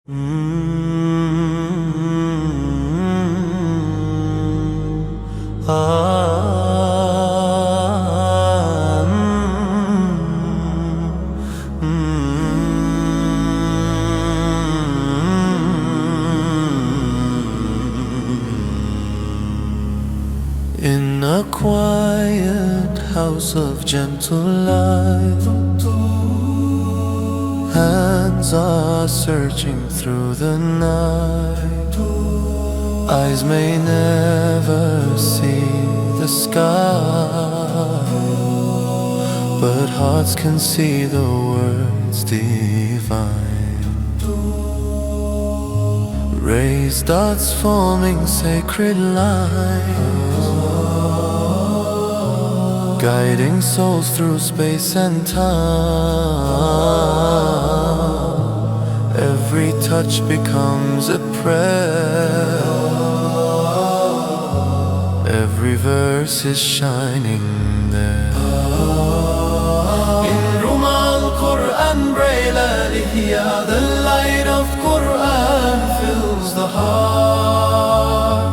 In a quiet house of gentle light, hands are searching through the night. Eyes may never see the sky, but hearts can see the words divine. Rays, dots forming sacred lines, guiding souls through space and time. Every touch becomes a prayer, every verse is shining there. In Rumal Quran Braille Al-Ihya, the light of Quran fills the heart.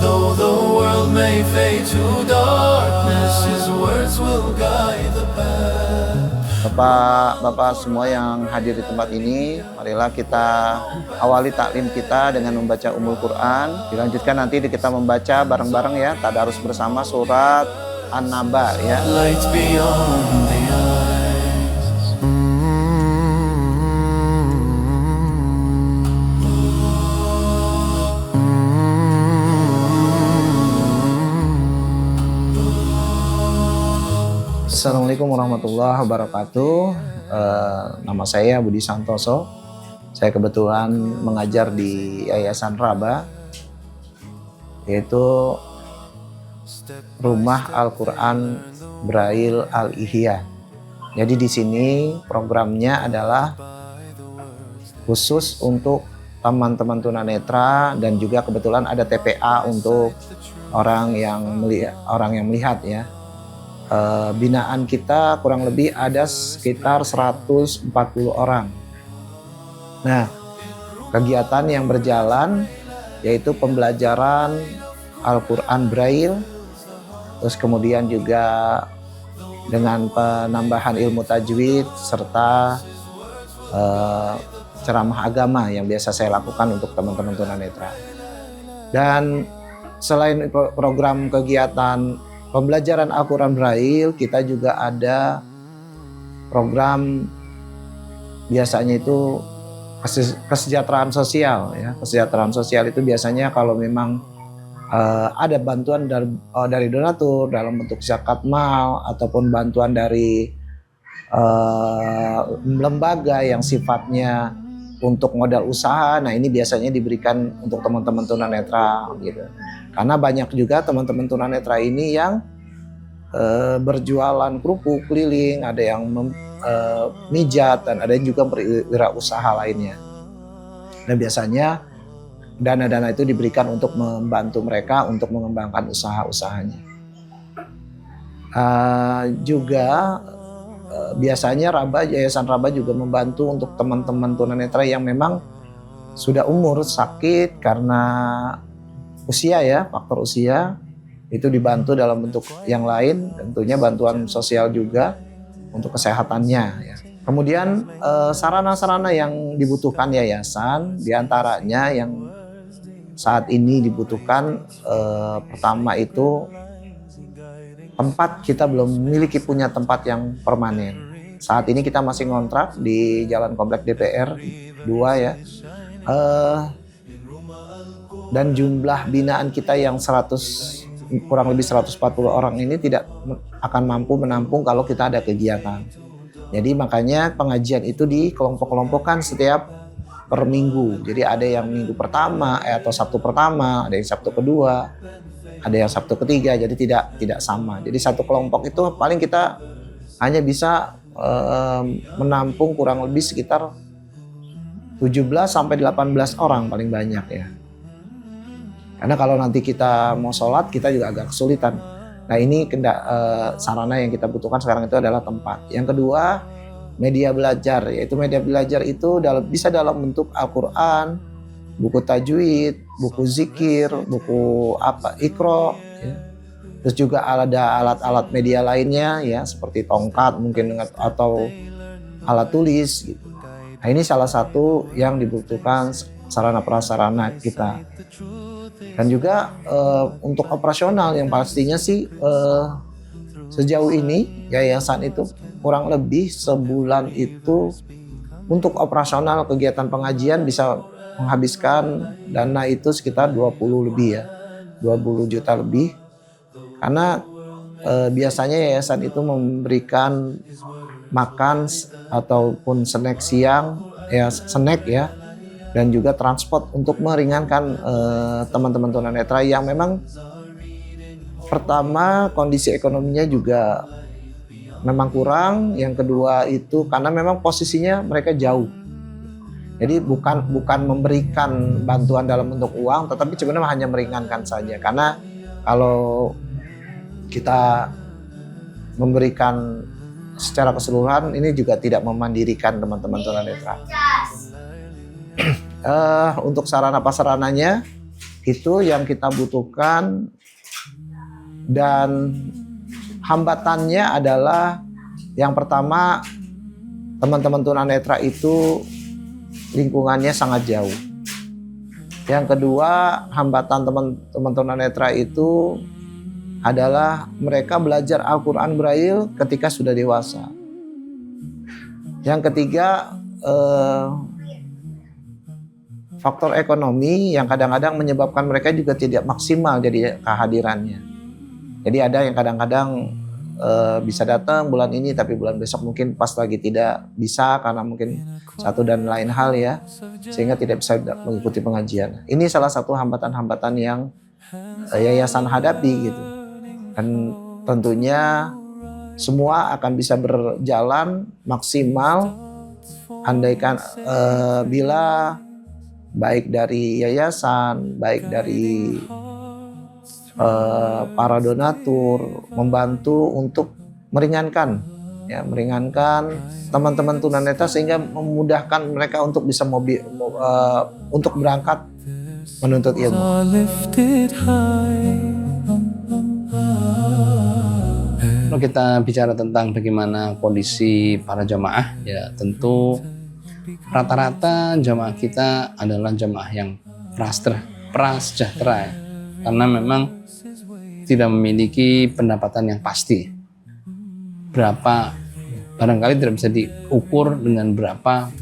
Though the world may fade to darkness, His words will guide the path. Bapak-bapak semua yang hadir di tempat ini, marilah kita awali taklim kita dengan membaca Ummul Quran. Dilanjutkan nanti kita membaca bareng-bareng ya, tadarus bersama surat An-Naba ya. Lights beyond the eyes. Assalamualaikum warahmatullahi wabarakatuh. Nama saya Budi Santoso. Saya kebetulan mengajar di Yayasan Raba, yaitu Rumah Al-Quran Braille Al-Ihya. Jadi di sini programnya adalah khusus untuk teman-teman tunanetra dan juga kebetulan ada TPA untuk orang yang melihat ya. Binaan kita kurang lebih ada sekitar 140 orang. Nah, kegiatan yang berjalan yaitu pembelajaran Al-Quran Braille, terus kemudian juga dengan penambahan ilmu tajwid serta ceramah agama yang biasa saya lakukan untuk teman-teman tunanetra. Dan selain program kegiatan pembelajaran Al-Quran Braille, kita juga ada program biasanya itu kesejahteraan sosial ya. Kesejahteraan sosial itu biasanya kalau memang ada bantuan dari donatur dalam bentuk zakat mal ataupun bantuan dari lembaga yang sifatnya untuk modal usaha. Nah, ini biasanya diberikan untuk teman-teman tunanetra gitu. Karena banyak juga teman-teman tunanetra ini yang berjualan kerupuk keliling, ada yang mijat, dan ada juga berwirausaha lainnya. Dan biasanya dana-dana itu diberikan untuk membantu mereka untuk mengembangkan usaha-usahanya. Biasanya Yayasan Raba juga membantu untuk teman-teman tunanetra yang memang sudah umur sakit karena usia ya, faktor usia, itu dibantu dalam bentuk yang lain, tentunya bantuan sosial juga untuk kesehatannya ya. Kemudian sarana-sarana yang dibutuhkan yayasan, diantaranya yang saat ini dibutuhkan pertama itu tempat. Kita belum memiliki punya tempat yang permanen. Saat ini kita masih ngontrak di Jalan Komplek DPR 2 ya. Dan jumlah binaan kita yang kurang lebih 140 orang ini tidak akan mampu menampung kalau kita ada kegiatan. Jadi makanya pengajian itu dikelompok-kelompokkan setiap per minggu. Jadi ada yang minggu pertama atau Sabtu pertama, ada yang Sabtu kedua, ada yang Sabtu ketiga, jadi tidak sama. Jadi satu kelompok itu paling kita hanya bisa menampung kurang lebih sekitar 17 sampai 18 orang paling banyak ya. Karena kalau nanti kita mau sholat, kita juga agak kesulitan. Nah, ini sarana yang kita butuhkan sekarang itu adalah tempat. Yang kedua, media belajar, yaitu media belajar itu bisa dalam bentuk Al-Quran, buku tajwid, buku zikir, buku Iqra, ya. Terus juga ada alat-alat media lainnya ya, seperti tongkat mungkin atau alat tulis gitu. Nah, ini salah satu yang dibutuhkan sarana prasarana kita. Dan juga untuk operasional yang pastinya sih sejauh ini yayasan itu kurang lebih sebulan itu untuk operasional kegiatan pengajian bisa menghabiskan dana itu sekitar 20 lebih ya, 20 juta lebih. Karena biasanya yayasan itu memberikan makan ataupun snack siang ya, snack ya, dan juga transport untuk meringankan teman-teman tunanetra yang memang pertama kondisi ekonominya juga memang kurang, yang kedua itu karena memang posisinya mereka jauh. Jadi bukan memberikan bantuan dalam bentuk uang, tetapi sebenarnya hanya meringankan saja. Karena kalau kita memberikan secara keseluruhan ini juga tidak memandirikan teman-teman tunanetra. Untuk sarana prasarananya itu yang kita butuhkan, dan hambatannya adalah yang pertama, teman-teman tunanetra itu lingkungannya sangat jauh. Yang kedua, hambatan teman-teman tunanetra itu adalah mereka belajar Al-Quran Braille ketika sudah dewasa. Yang ketiga, faktor ekonomi yang kadang-kadang menyebabkan mereka juga tidak maksimal jadi kehadirannya. Jadi ada yang kadang-kadang bisa datang bulan ini tapi bulan besok mungkin pas lagi tidak bisa karena mungkin satu dan lain hal ya, sehingga tidak bisa mengikuti pengajian. Ini salah satu hambatan-hambatan yang yayasan hadapi gitu. Dan tentunya semua akan bisa berjalan maksimal andaikan bila baik dari yayasan, baik dari para donatur membantu untuk meringankan teman-teman tunanetra sehingga memudahkan mereka untuk bisa untuk berangkat menuntut ilmu. Kalau kita bicara tentang bagaimana kondisi para jamaah, ya tentu rata-rata jamaah kita adalah jamaah yang prasejahtera ya. Karena memang tidak memiliki pendapatan yang pasti. Berapa barangkali tidak bisa diukur dengan berapa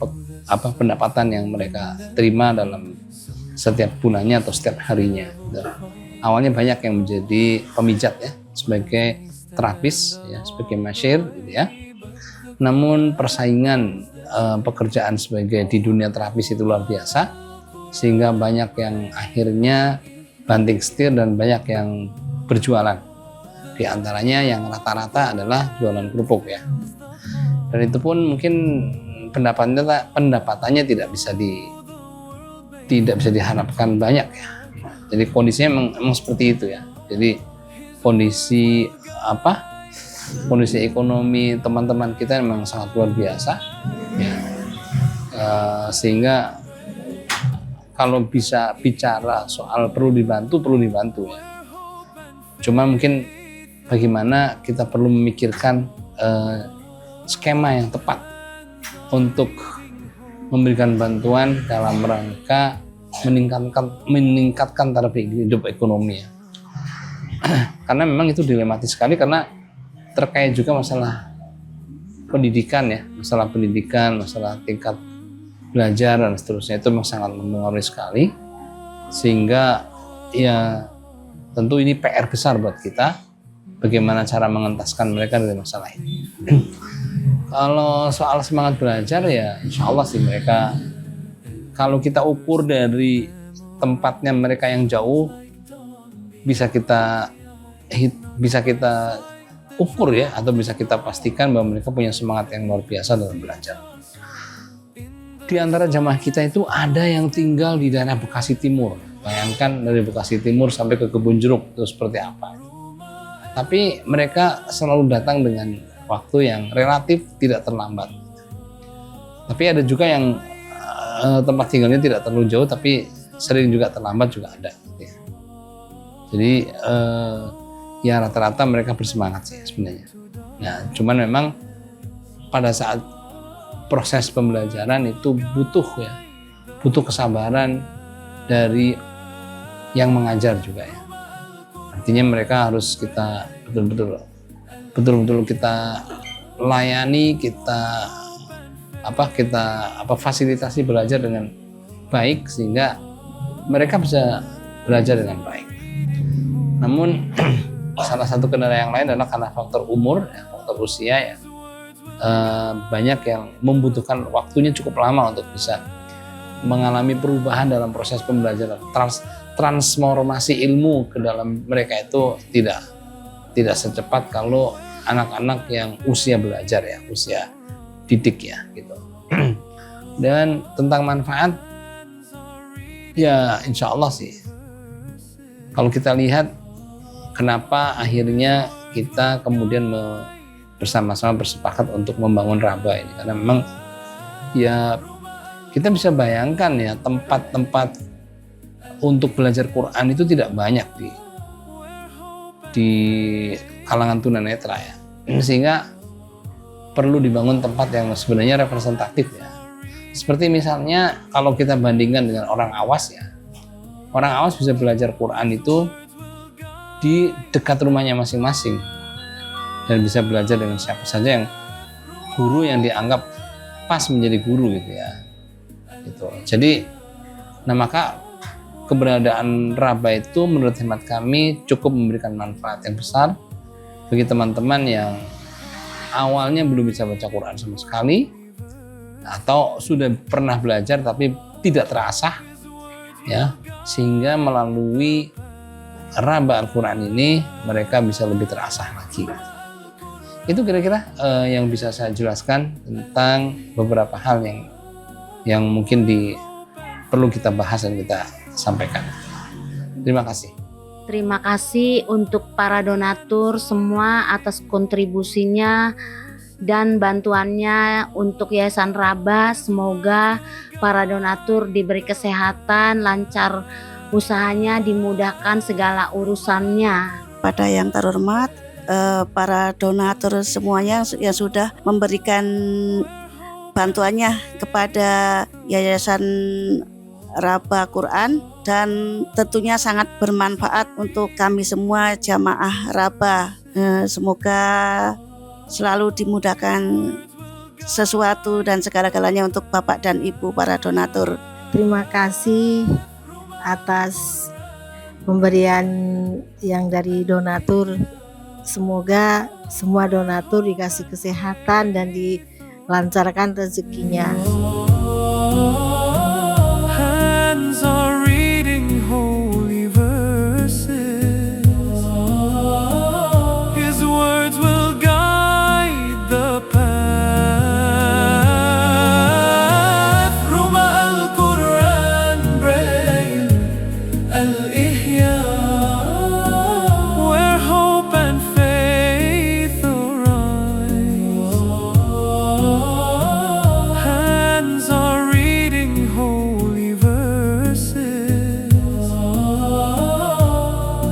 pendapatan yang mereka terima dalam setiap bulannya atau setiap harinya. Awalnya banyak yang menjadi pemijat ya, sebagai terapis ya, sebagai masyir gitu ya. Namun persaingan pekerjaan sebagai di dunia terapis itu luar biasa, sehingga banyak yang akhirnya banting setir dan banyak yang berjualan. Di antaranya yang rata-rata adalah jualan kerupuk ya. Dan itu pun mungkin pendapatannya tidak bisa diharapkan banyak ya. Jadi kondisinya memang seperti itu ya. Jadi kondisi ekonomi teman-teman kita memang sangat luar biasa ya. Sehingga kalau bisa bicara soal perlu dibantu ya. Cuma mungkin bagaimana kita perlu memikirkan skema yang tepat untuk memberikan bantuan dalam rangka meningkatkan taraf hidup ekonomi ya. Karena memang itu dilematis sekali, karena terkait juga masalah pendidikan ya, masalah tingkat belajar dan seterusnya, itu memang sangat mempengaruhi sekali, sehingga ya tentu ini PR besar buat kita bagaimana cara mengentaskan mereka dari masalah ini. Kalau soal semangat belajar ya insya Allah sih mereka, kalau kita ukur dari tempatnya mereka yang jauh, bisa kita ukur ya, atau bisa kita pastikan bahwa mereka punya semangat yang luar biasa dalam belajar. Di antara jamaah kita itu ada yang tinggal di daerah Bekasi Timur. Bayangkan dari Bekasi Timur sampai ke Kebun Jeruk itu seperti apa. Tapi mereka selalu datang dengan waktu yang relatif tidak terlambat. Tapi ada juga yang tempat tinggalnya tidak terlalu jauh tapi sering juga terlambat juga ada gitu ya. Jadi ya rata-rata mereka bersemangat sih sebenarnya. Nah, cuman memang pada saat proses pembelajaran itu butuh kesabaran dari yang mengajar juga ya. Artinya mereka harus kita betul-betul kita layani, kita fasilitasi belajar dengan baik sehingga mereka bisa belajar dengan baik. Namun salah satu kendala yang lain adalah karena faktor umur, faktor usia ya. Banyak yang membutuhkan waktunya cukup lama untuk bisa mengalami perubahan dalam proses pembelajaran. Transformasi ilmu ke dalam mereka itu tidak secepat kalau anak-anak yang usia belajar ya, usia didik ya gitu. Dan tentang manfaat ya insya Allah sih. Kalau kita lihat kenapa akhirnya kita kemudian bersama-sama bersepakat untuk membangun Raba ini, karena memang ya kita bisa bayangkan ya tempat-tempat untuk belajar Quran itu tidak banyak di kalangan tunanetra ya, sehingga perlu dibangun tempat yang sebenarnya representatif ya. Seperti misalnya kalau kita bandingkan dengan orang awas ya, orang awas bisa belajar Quran itu di dekat rumahnya masing-masing dan bisa belajar dengan siapa saja yang guru yang dianggap pas menjadi guru gitu ya. Gitu. Jadi, nah maka keberadaan Raba itu menurut hemat kami cukup memberikan manfaat yang besar bagi teman-teman yang awalnya belum bisa baca Quran sama sekali atau sudah pernah belajar tapi tidak terasah ya, sehingga melalui Raba Al-Quran ini mereka bisa lebih terasah lagi. Itu kira-kira yang bisa saya jelaskan tentang beberapa hal yang mungkin perlu kita bahas dan kita sampaikan. Terima kasih. Terima kasih untuk para donatur semua atas kontribusinya dan bantuannya untuk Yayasan Raba. Semoga para donatur diberi kesehatan, lancar usahanya, dimudahkan segala urusannya. Pada yang terhormat para donatur semuanya yang sudah memberikan bantuannya kepada Yayasan Raba Quran, dan tentunya sangat bermanfaat untuk kami semua jamaah Raba. Semoga selalu dimudahkan sesuatu dan segala-galanya untuk Bapak dan Ibu para donatur. Terima kasih atas pemberian yang dari donatur. Semoga semua donatur dikasih kesehatan dan dilancarkan rezekinya. Hands are reading holy verses. His words will guide the path. Ruma Al-Quran Braille Al-Ihya, where hope and faith arise. Hands are reading holy verses.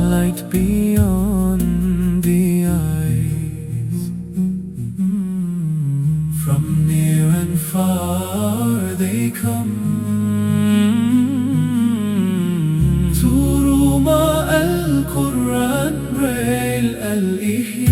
Light beyond the eyes. From near and far they come to Ruma Al-Quran Braille Al-Ihya.